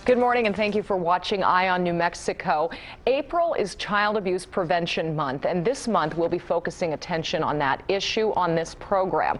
Good morning and thank you for watching Eye on New Mexico. April is Child Abuse Prevention Month, and this month we'll be focusing attention on that issue on this program.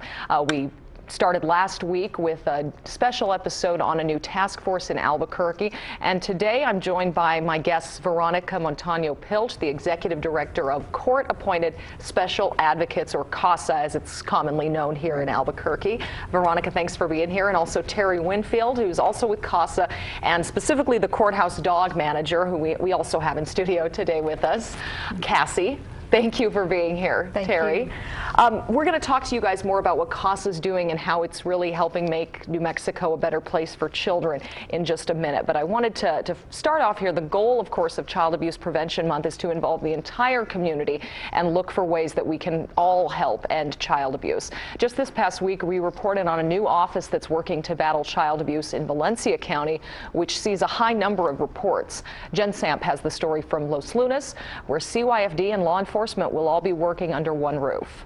We started last week with a special episode on a new task force in Albuquerque, and today I'm joined by my guests Veronica Montaño-Pilch, the Executive Director of Court-Appointed Special Advocates, or CASA as it's commonly known here in Albuquerque. Veronica, thanks for being here, and also Terry Winfield, who's also with CASA, and specifically the Courthouse Dog Manager, who we also have in studio today with us, Cassie. Thank you for being here, Terry. We're going to talk to you guys more about what CASA is doing and how it's really helping make New Mexico a better place for children in just a minute. But I wanted to start off here. The goal, of course, of Child Abuse Prevention Month is to involve the entire community and look for ways that we can all help end child abuse. Just this past week, we reported on a new office that's working to battle child abuse in Valencia County, which sees a high number of reports. Jen Samp has the story from Los Lunas, where CYFD and law enforcement will all be working under one roof.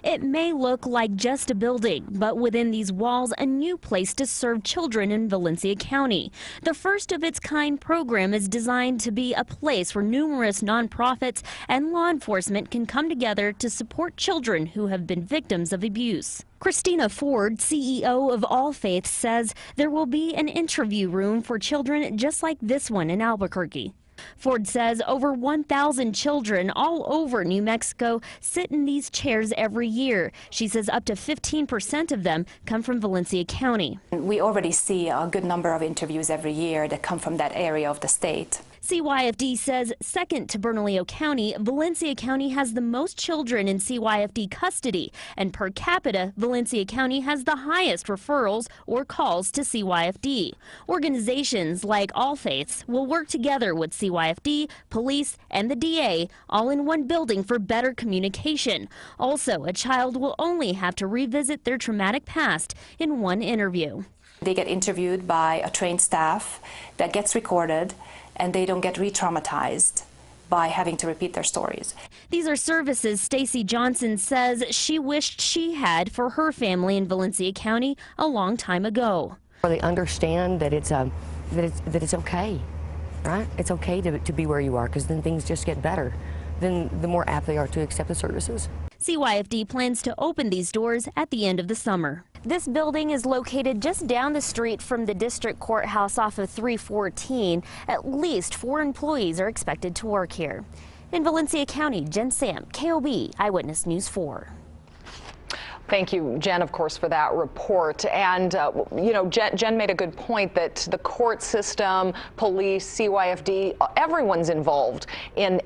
It may look like just a building, but within these walls, a new place to serve children in Valencia County. The first of its kind program is designed to be a place where numerous nonprofits and law enforcement can come together to support children who have been victims of abuse. Christina Ford, CEO of All Faith, says there will be an interview room for children just like this one in Albuquerque. Ford says over 1,000 children all over New Mexico sit in these chairs every year. She says up to 15% of them come from Valencia County. We already see a good number of interviews every year that come from that area of the state. CYFD says second to Bernalillo County, Valencia County has the most children in CYFD custody, and per capita, Valencia County has the highest referrals or calls to CYFD. Organizations like All Faiths will work together with CYFD, police, and the DA, all in one building for better communication. Also, a child will only have to revisit their traumatic past in one interview. They get interviewed by a trained staff that gets recorded, and they don't get re-traumatized by having to repeat their stories. These are services Stacy Johnson says she wished she had for her family in Valencia County a long time ago. They understand that it's okay, right? It's okay to be where you are, because then things just get better. Then the more apt they are to accept the services. CYFD plans to open these doors at the end of the summer. This building is located just down the street from the district courthouse off of 314. At least 4 employees are expected to work here. In Valencia County, Jen Samp, KOB Eyewitness News 4. Thank you, Jen, of course, for that report. And, you know, Jen made a good point that the court system, police, CYFD, everyone's involved in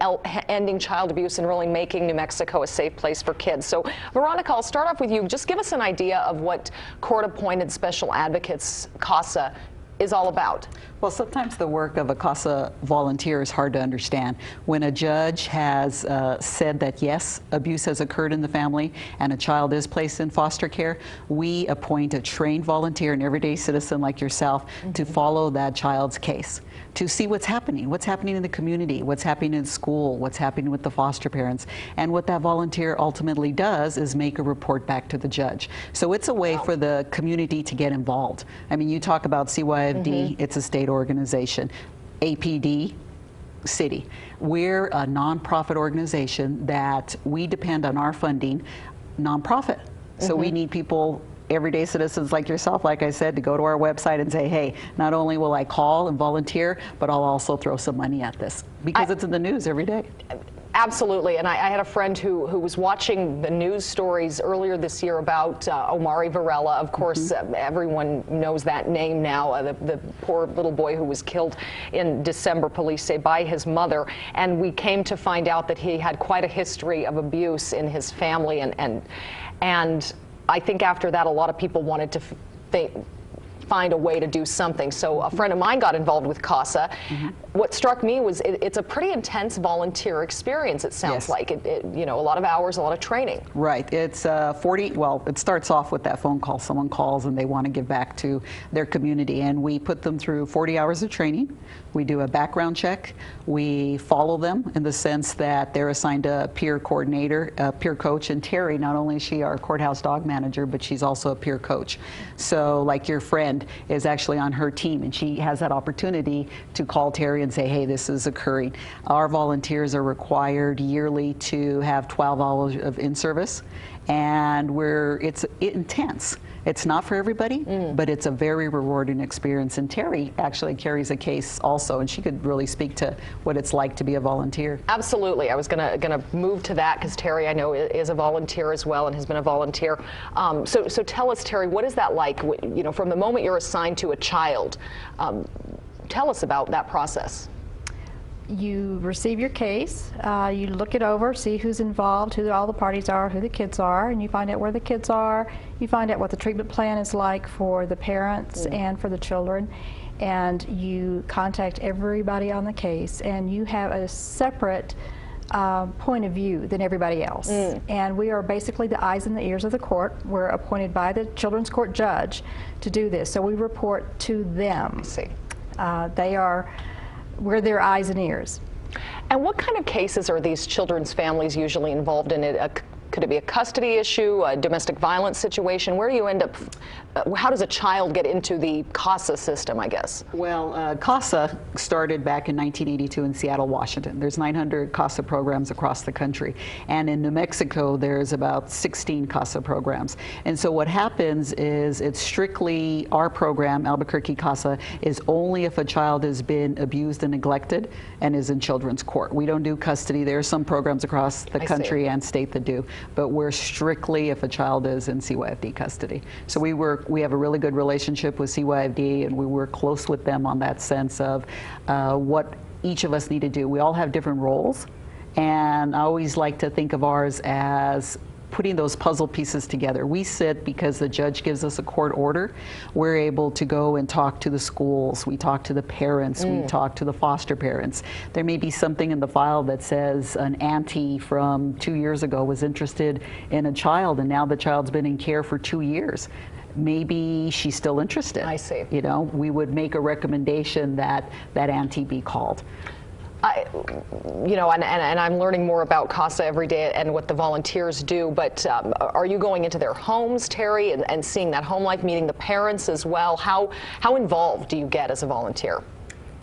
ending child abuse and really making New Mexico a safe place for kids. So, Veronica, I'll start off with you. Just give us an idea of what Court-Appointed Special Advocates, CASA, is all about. Well, sometimes the work of a CASA volunteer is hard to understand. When a judge has said that yes, abuse has occurred in the family and a child is placed in foster care, we appoint a trained volunteer, an everyday citizen like yourself, to follow that child's case, to see what's happening in the community, what's happening in school, what's happening with the foster parents. And what that volunteer ultimately does is make a report back to the judge. So it's a way for the community to get involved. I mean, you talk about CYFD, it's a state organization. APD, city. We're a nonprofit organization that we depend on our funding, nonprofit. So we need people, everyday citizens like yourself, like I said, to go to our website and say, hey, not only will I call and volunteer, but I'll also throw some money at this, because it's in the news every day. Absolutely, and I had a friend who was watching the news stories earlier this year about Omari Varela. Of course, everyone knows that name now, the poor little boy who was killed in December, police say, by his mother. And we came to find out that he had quite a history of abuse in his family, and I think after that, a lot of people wanted to find a way to do something. So a friend of mine got involved with CASA. What struck me was it's a pretty intense volunteer experience, it sounds like. You know, a lot of hours, a lot of training. Right. It's 40, well, it starts off with that phone call. Someone calls and they want to give back to their community, and we put them through 40 hours of training. We do a background check. We follow them in the sense that they're assigned a peer coordinator, a peer coach, and Terry, not only is she our courthouse dog manager, but she's also a peer coach. So like your friend, friend is actually on her team, and she has that opportunity to call Terry and say, hey, this is occurring. Our volunteers are required yearly to have 12 hours of in-service, and it's intense. It's not for everybody, but it's a very rewarding experience. And Terry actually carries a case also, and she could really speak to what it's like to be a volunteer. Absolutely. I was gonna move to that because Terry, I know, is a volunteer as well and has been a volunteer. So tell us, Terry, what is that like? You know, from the moment you're assigned to a child, tell us about that process. You receive your case, you look it over, see who's involved, who all the parties are, who the kids are, and you find out where the kids are. You find out what the treatment plan is like for the parents and for the children, and you contact everybody on the case, and you have a separate point of view than everybody else. And we are basically the eyes and the ears of the court. We're appointed by the children's court judge to do this, so we report to them. I see. We're their eyes and ears. And what kind of cases are these children's families usually involved in? Could it be a custody issue, a domestic violence situation? Where do you end up, how does a child get into the CASA system, I guess? Well, CASA started back in 1982 in Seattle, Washington. There's 900 CASA programs across the country. And in New Mexico, there's about 16 CASA programs. And so what happens is it's strictly our program, Albuquerque CASA, is only if a child has been abused and neglected and is in children's court. We don't do custody. There are some programs across the country and state that do, but we're strictly if a child is in CYFD custody. So we have a really good relationship with CYFD, and we work close with them on that sense of what each of us need to do. We all have different roles, and I always like to think of ours as putting those puzzle pieces together. We sit because the judge gives us a court order. We're able to go and talk to the schools. We talk to the parents. We talk to the foster parents. There may be something in the file that says an auntie from 2 years ago was interested in a child, and now the child's been in care for 2 years. Maybe she's still interested. I see. You know, we would make a recommendation that that auntie be called. You know, and I'm learning more about CASA every day and what the volunteers do, but are you going into their homes, Terry, and seeing that home life, meeting the parents as well? How involved do you get as a volunteer?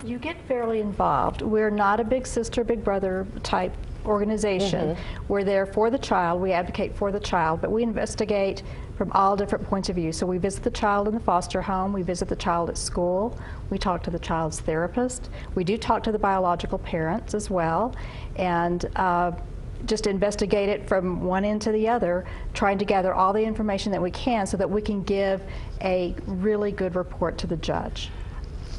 You get fairly involved. We're not a big sister, big brother type organization. We're there for the child. We advocate for the child, but we investigate from all different points of view. So we visit the child in the foster home, we visit the child at school, we talk to the child's therapist, we do talk to the biological parents as well, and just investigate it from one end to the other, trying to gather all the information that we can so that we can give a really good report to the judge.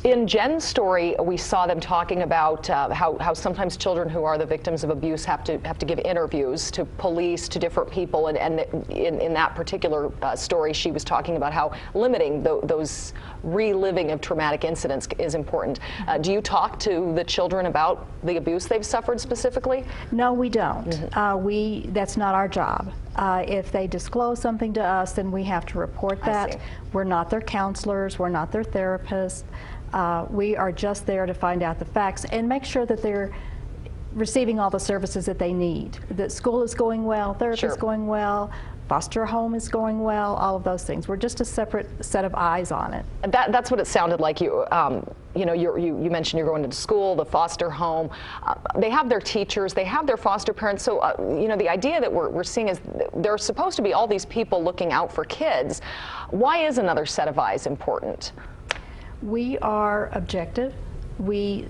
In Jen's story, we saw them talking about how sometimes children who are the victims of abuse have to give interviews to police, to different people, and in that particular story, she was talking about how limiting those reliving of traumatic incidents is important. Do you talk to the children about the abuse they've suffered specifically? No, we don't. That's not our job. If they disclose something to us, then we have to report that. We're not their counselors, we're not their therapists. We are just there to find out the facts and make sure that they're receiving all the services that they need. That school is going well, therapy is going well, foster home is going well, all of those things. We're just a separate set of eyes on it. That's what it sounded like. You know, you mentioned you're going to school, the foster home. They have their teachers, they have their foster parents. So, you know, the idea that we're seeing is there's supposed to be all these people looking out for kids. Why is another set of eyes important? We are objective. We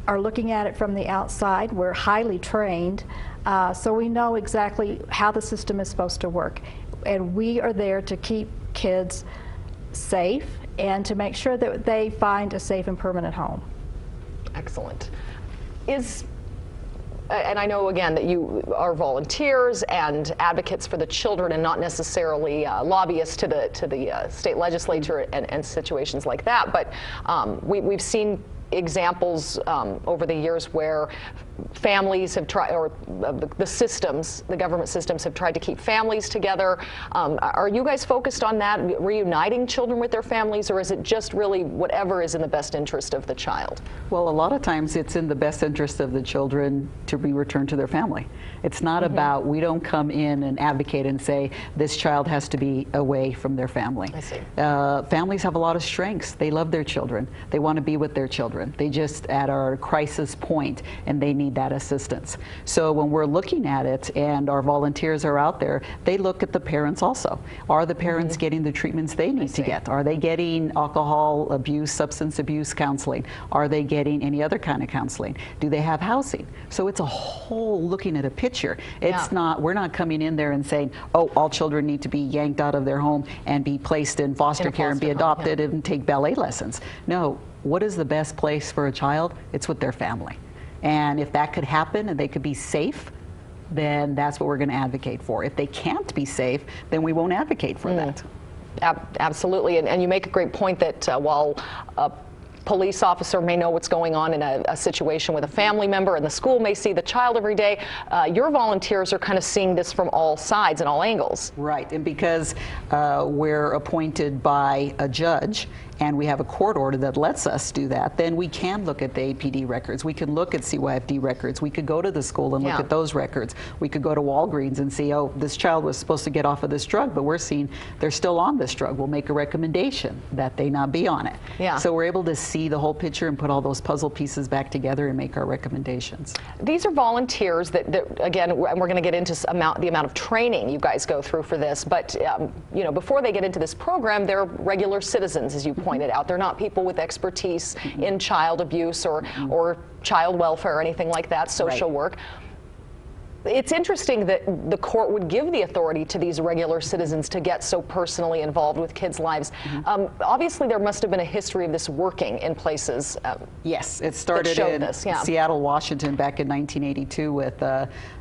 are looking at it from the outside. We're highly trained, so we know exactly how the system is supposed to work. And we are there to keep kids safe and to make sure that they find a safe and permanent home. Excellent. And I know, again, that you are volunteers and advocates for the children and not necessarily lobbyists to the state legislature and situations like that. But we've seen examples over the years where families have tried, or the systems, the government systems have tried to keep families together. Are you guys focused on that, reuniting children with their families, or is it just really whatever is in the best interest of the child? Well, a lot of times it's in the best interest of the children to be returned to their family. It's not about, we don't come in and advocate and say this child has to be away from their family. I see. Families have a lot of strengths. They love their children. They want to be with their children. They just at our crisis point, and they need that assistance. So when we're looking at it and our volunteers are out there, they look at the parents also. Are the parents getting the treatments they need to get? Are they getting alcohol abuse, substance abuse counseling? Are they getting any other kind of counseling? Do they have housing? So it's a whole looking at a picture. It's not, we're not coming in there and saying, oh, all children need to be yanked out of their home and be placed in foster care and be adopted and take ballet lessons. No, what is the best place for a child? It's with their family. And if that could happen and they could be safe, then that's what we're going to advocate for. If they can't be safe, then we won't advocate for that. Absolutely, and you make a great point that while a police officer may know what's going on in a situation with a family member, and the school may see the child every day, your volunteers are kind of seeing this from all sides and all angles. Right, and because we're appointed by a judge and we have a court order that lets us do that, then we can look at the APD records. We can look at CYFD records. We could go to the school and look at those records. We could go to Walgreens and see, oh, this child was supposed to get off of this drug, but we're seeing they're still on this drug. We'll make a recommendation that they not be on it. So we're able to see the whole picture and put all those puzzle pieces back together and make our recommendations. These are volunteers that again, we're going to get into the amount of training you guys go through for this, but you know, before they get into this program, they're regular citizens, as you pointed out. They're not people with expertise in child abuse or child welfare or anything like that, social work. It's interesting that the court would give the authority to these regular citizens to get so personally involved with kids' lives. Obviously, there must have been a history of this working in places. Yes, it started in Seattle, Washington back in 1982 with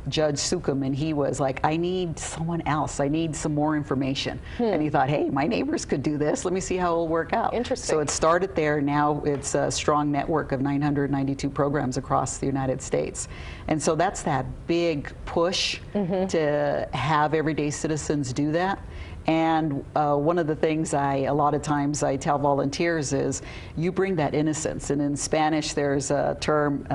Judge Sukum, and he was like, I need someone else. I need some more information. And he thought, hey, my neighbors could do this. Let me see how it'll work out. Interesting. So it started there. Now it's a strong network of 992 programs across the United States. And so that's that big push to have everyday citizens do that. And one of the things a lot of times I tell volunteers is, you bring that innocence. And in Spanish, there's a term,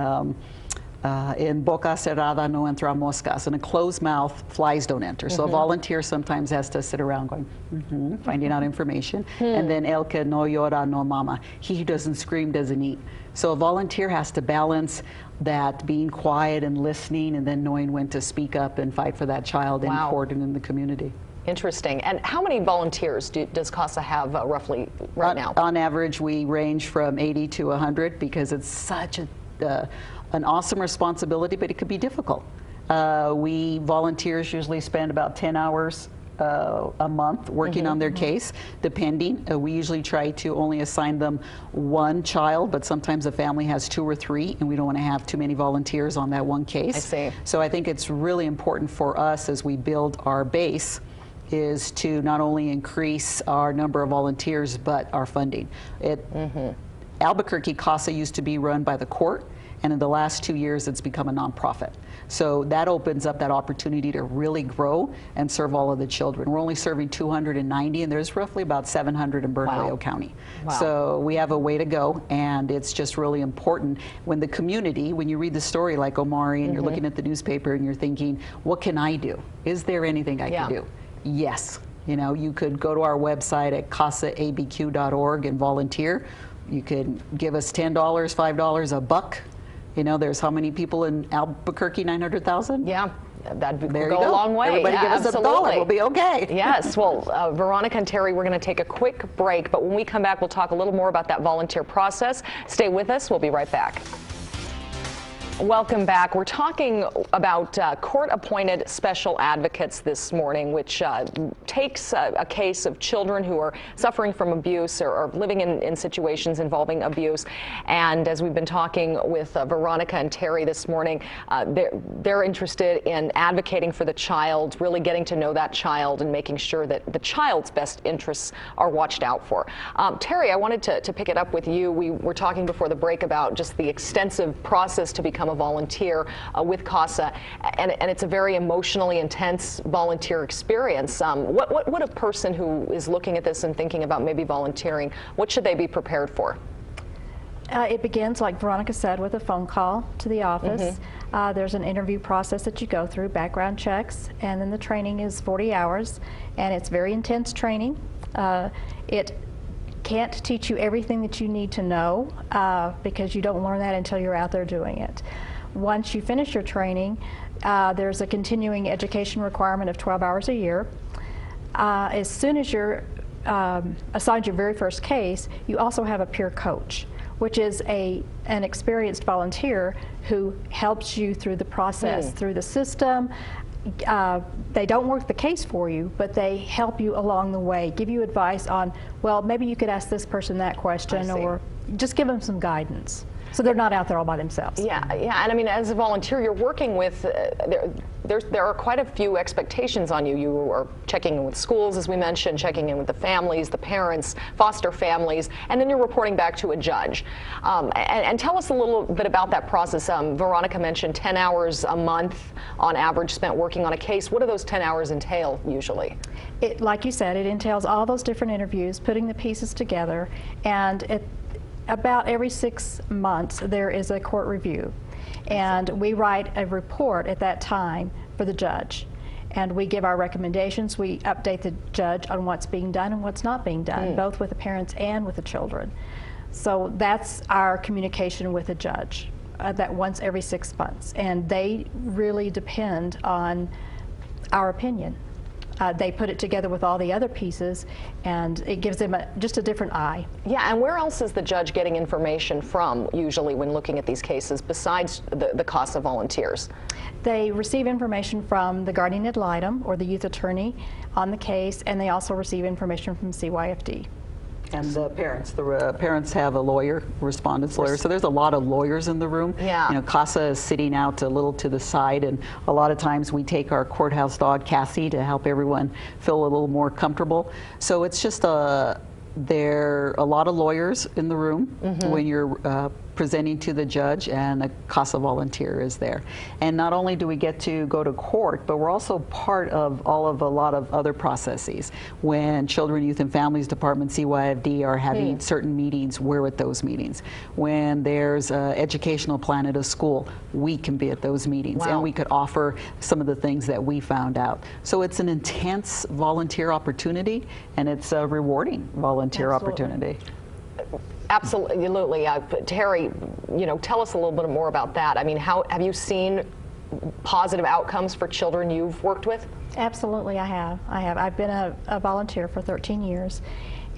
in boca cerrada no entran moscas. In a closed mouth, flies don't enter. So a volunteer sometimes has to sit around going, finding out information. And then el que no llora no mama. He who doesn't scream doesn't eat. So a volunteer has to balance that being quiet and listening, and then knowing when to speak up and fight for that child in court and in the community. Interesting. And how many volunteers does CASA have roughly right now? On average, we range from 80 to 100 because it's such an awesome responsibility, but it could be difficult. We volunteers usually spend about 10 hours a month working on their case, depending. We usually try to only assign them one child, but sometimes a family has 2 or 3, and we don't want to have too many volunteers on that one case. I see. So I think it's really important for us as we build our base is to not only increase our number of volunteers, but our funding. Albuquerque CASA used to be run by the court, and in the last 2 years it's become a nonprofit. So that opens up that opportunity to really grow and serve all of the children. We're only serving 290, and there's roughly about 700 in Bernalillo County. So we have a way to go, and it's just really important when the community, when you read the story like Omari and you're looking at the newspaper and you're thinking, what can I do? Is there anything I can do? Yes. You know, you could go to our website at casaabq.org and volunteer. You could give us $10, $5, $1. You know, there's how many people in Albuquerque? 900,000? Yeah, that'd go a long way. Everybody give us $1, we'll be okay. Yes, well, Veronica and Terry, we're going to take a quick break, but when we come back, we'll talk a little more about that volunteer process. Stay with us, we'll be right back. Welcome back. We're talking about court-appointed special advocates this morning, which takes a case of children who are suffering from abuse or living in situations involving abuse. And as we've been talking with Veronica and Terry this morning, they're interested in advocating for the child, really getting to know that child and making sure that the child's best interests are watched out for. Terry, I wanted to pick it up with you. We were talking before the break about just the extensive process to become a volunteer with CASA, and it's a very emotionally intense volunteer experience. What would a person who is looking at this and thinking about maybe volunteering, what should they be prepared for? It begins, like Veronica said, with a phone call to the office. There's an interview process that you go through, background checks, and then the training is 40 hours, and it's very intense training. It can't teach you everything that you need to know because you don't learn that until you're out there doing it. Once you finish your training, there's a continuing education requirement of 12 hours a year. As soon as you're assigned your very first case, you also have a peer coach, which is an experienced volunteer who helps you through the process, through the system. They don't work the case for you, but they help you along the way, give you advice on, well, maybe you could ask this person that question, or just give them some guidance. So they're not out there all by themselves. Yeah, and I mean, as a volunteer, you're working with, there are quite a few expectations on you. You are checking in with schools, as we mentioned, checking in with the families, the parents, foster families, and then you're reporting back to a judge. And tell us a little bit about that process. Veronica mentioned 10 hours a month on average spent working on a case. What do those 10 hours entail usually? Like you said, it entails all those different interviews, putting the pieces together, and about every 6 months there is a court review, and we write a report at that time for the judge, and we give our recommendations. We update the judge on what's being done and what's not being done, both with the parents and with the children. So that's our communication with the judge, that once every 6 months, and they really depend on our opinion. They put it together with all the other pieces, and it gives them just a different eye. Yeah, and where else is the judge getting information from, usually, when looking at these cases, besides the CASA volunteers? They receive information from the guardian ad litem, or the youth attorney, on the case, and they also receive information from CYFD. And the parents have a lawyer, respondent's lawyer. So there's a lot of lawyers in the room. Yeah. You know, CASA is sitting out a little to the side, and a lot of times we take our courthouse dog, Cassie, to help everyone feel a little more comfortable. So it's just there are a lot of lawyers in the room when you're presenting to the judge, and a CASA volunteer is there. And not only do we get to go to court, but we're also part of a lot of other processes. When Children, Youth and Families Department, CYFD, are having certain meetings, we're at those meetings. When there's an educational plan at a school, we can be at those meetings, and we could offer some of the things that we found out. So it's an intense volunteer opportunity, and it's a rewarding volunteer opportunity. Absolutely. Terry, tell us a little bit more about that. I mean, have you seen positive outcomes for children you've worked with? Absolutely, I have. I've been a volunteer for 13 years,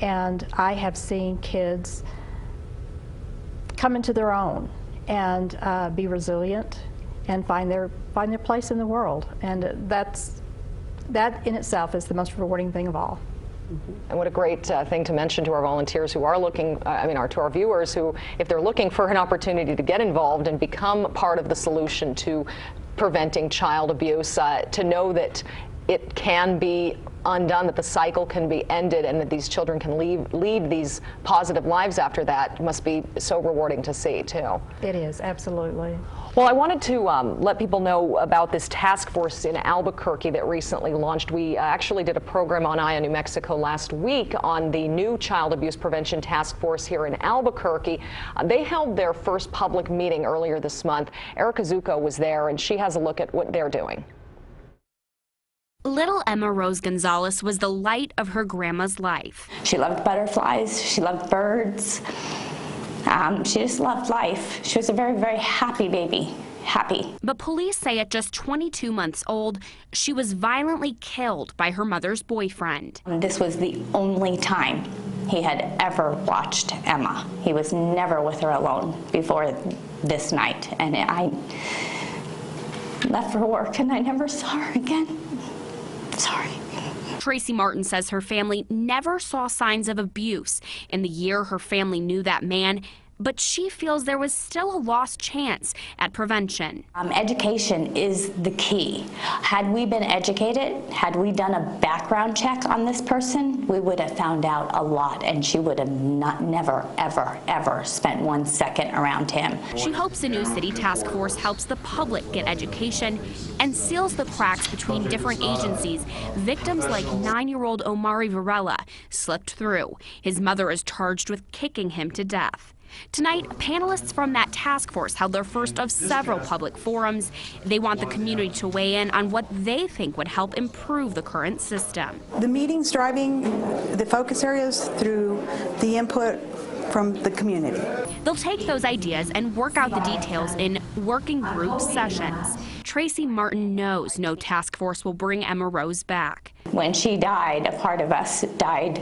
and I have seen kids come into their own and be resilient and find their place in the world. And that in itself is the most rewarding thing of all. And what a great thing to mention to our volunteers who are looking, to our viewers who, if they're looking for an opportunity to get involved and become part of the solution to preventing child abuse, to know that it can be undone, that the cycle can be ended, and that these children can lead these positive lives after that must be so rewarding to see, too. It is, absolutely. Well, I wanted to let people know about this task force in Albuquerque that recently launched. We actually did a program on Eye on New Mexico last week on the new Child Abuse Prevention Task Force here in Albuquerque. They held their first public meeting earlier this month. Erica Zucco was there, and she has a look at what they're doing. Little Emma Rose Gonzalez was the light of her grandma's life. She loved butterflies, she loved birds, she just loved life. She was a very, very happy baby, happy. But police say at just 22 months old, she was violently killed by her mother's boyfriend. This was the only time he had ever watched Emma. He was never with her alone before this night. And I left for work and I never saw her again. Sorry. Tracy Martin says her family never saw signs of abuse in the year her family knew that man, but she feels there was still a lost chance at prevention. Education is the key. Had we been educated, had we done a background check on this person, we would have found out a lot, and she would have never, ever, ever spent 1 second around him. She hopes the new city task force helps the public get education and seals the cracks between different agencies. Victims like 9-year-old Omari Varela slipped through. His mother is charged with kicking him to death. Tonight, panelists from that task force held their first of several public forums. They want the community to weigh in on what they think would help improve the current system. The meetings driving the focus areas through the input from the community. They'll take those ideas and work out the details in working group sessions. Tracy Martin knows no task force will bring Emma Rose back. When she died, a part of us died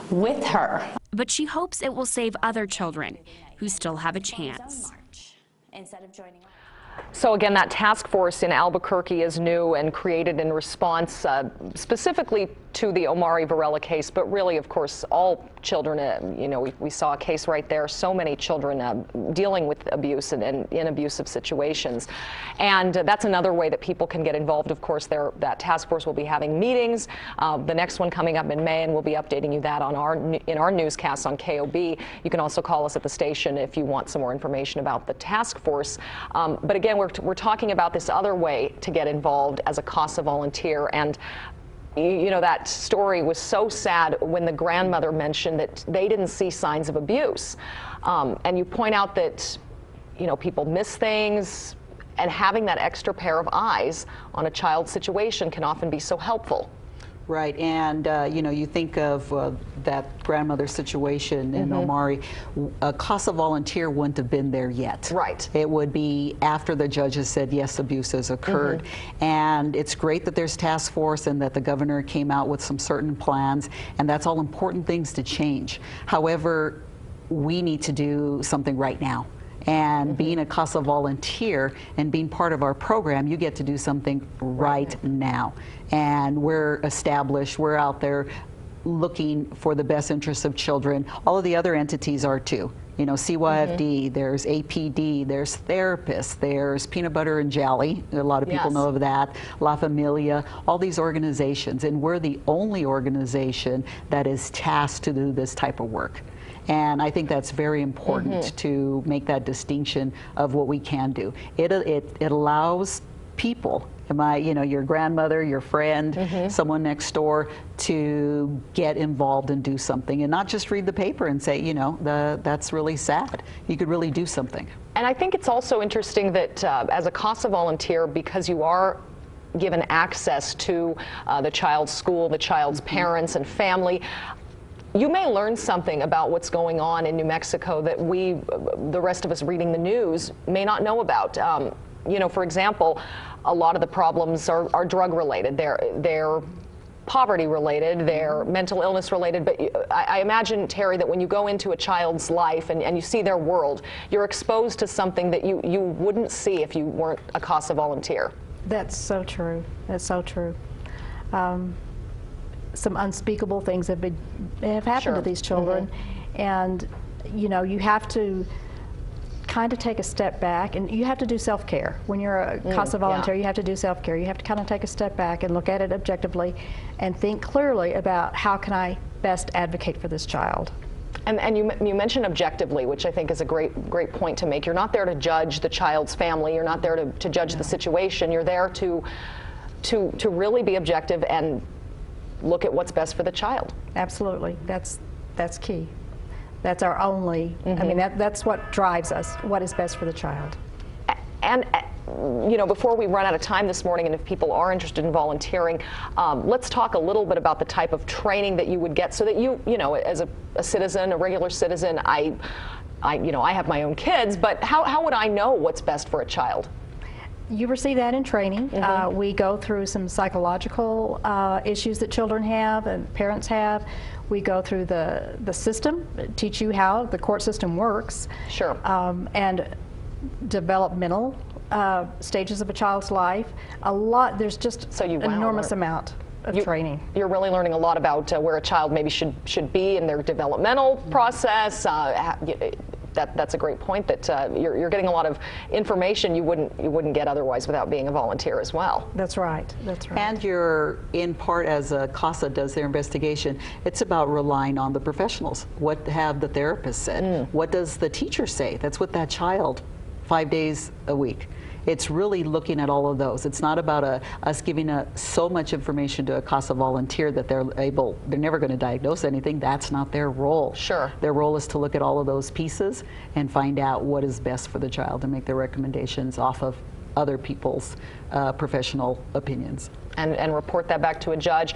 with her. But she hopes it will save other children who still have a chance. Instead of joining us. So again, that task force in Albuquerque is new and created in response specifically to the Omari Varela case, but really, of course, all children, you know, we saw a case right there, so many children dealing with abuse and in abusive situations. And that's another way that people can get involved. Of course, that task force will be having meetings. The next one coming up in May, and we'll be updating you that on in our newscast on KOB. You can also call us at the station if you want some more information about the task force. But again, we're talking about this other way to get involved as a CASA volunteer. And you know, that story was so sad when the grandmother mentioned that they didn't see signs of abuse. And you point out that, you know, people miss things, and having that extra pair of eyes on a child's situation can often be so helpful. Right, and you know, you think of that grandmother situation in Omari, a CASA volunteer wouldn't have been there yet. Right. It would be after the judges said, yes, abuse has occurred. And it's great that there's task force and that the governor came out with some certain plans, and that's all important things to change. However, we need to do something right now. And being a CASA volunteer and being part of our program, you get to do something right now. And we're established, we're out there looking for the best interests of children. All of the other entities are too. You know, CYFD, there's APD, there's therapists, there's Peanut Butter and Jelly, a lot of people know of that, La Familia, all these organizations. And we're the only organization that is tasked to do this type of work. And I think that's very important to make that distinction of what we can do. It allows people, you know, your grandmother, your friend, someone next door, to get involved and do something, and not just read the paper and say, you know, that's really sad. You could really do something. And I think it's also interesting that as a CASA volunteer, because you are given access to the child's school, the child's parents and family, you may learn something about what's going on in New Mexico that the rest of us reading the news, may not know about. You know, for example, a lot of the problems are drug related. They're poverty related, they're mental illness related, but I imagine, Terry, that when you go into a child's life and you see their world, you're exposed to something that you wouldn't see if you weren't a CASA volunteer. That's so true. That's so true. Some unspeakable things have happened to these children, and you know, you have to kind of take a step back, and you have to do self-care. When you're a CASA volunteer, you have to do self-care. You have to kind of take a step back and look at it objectively and think clearly about how can I best advocate for this child. And you mentioned objectively, which I think is a great point to make. You're not there to judge the child's family. You're not there to judge the situation. You're there to really be objective and look at what's best for the child. Absolutely. That's key. That's our only, I mean, that's what drives us, what is best for the child. And you know, before we run out of time this morning, and if people are interested in volunteering, let's talk a little bit about the type of training that you would get so that you know, as a citizen, a regular citizen, you know, I have my own kids, but how would I know what's best for a child? You receive that in training. We go through some psychological issues that children have and parents have. We go through the system, teach you how the court system works. Sure. And developmental stages of a child's life. There's just So you an enormous amount of training. You're really learning a lot about where a child maybe should be in their developmental process. That's a great point, that you're getting a lot of information you wouldn't get otherwise without being a volunteer as well. That's right. That's right. And you're in part, as CASA does their investigation, it's about relying on the professionals. What have the therapists said? What does the teacher say? That's with that child 5 days a week. It's really looking at all of those. It's not about us giving so much information to a CASA volunteer that they're never going to diagnose anything. That's not their role. Sure. Their role is to look at all of those pieces and find out what is best for the child and make their recommendations off of other people's professional opinions. And report that back to a judge.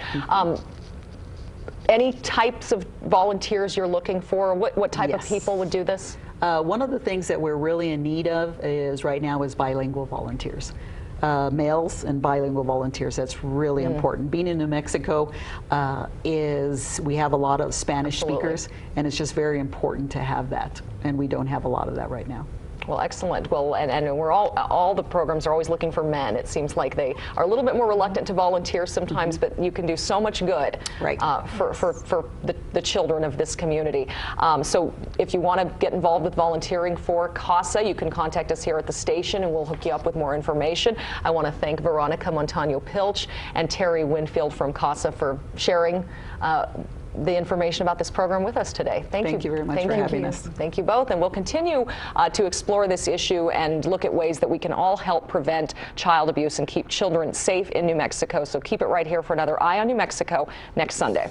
Any types of volunteers you're looking for? What type of people would do this? One of the things that we're really in need of right now is bilingual volunteers. Males and bilingual volunteers, that's really important. Being in New Mexico we have a lot of Spanish speakers, and it's just very important to have that, and we don't have a lot of that right now. Well, excellent. Well, and we're all the programs are always looking for men. It seems like they are a little bit more reluctant to volunteer sometimes, but you can do so much good for the children of this community. So if you want to get involved with volunteering for CASA, you can contact us here at the station and we'll hook you up with more information. I want to thank Veronica Montano-Pilch and Terry Winfield from CASA for sharing the information about this program with us today. Thank you very much for having us. Thank you both, and we'll continue to explore this issue and look at ways that we can all help prevent child abuse and keep children safe in New Mexico. So keep it right here for another Eye on New Mexico next Sunday.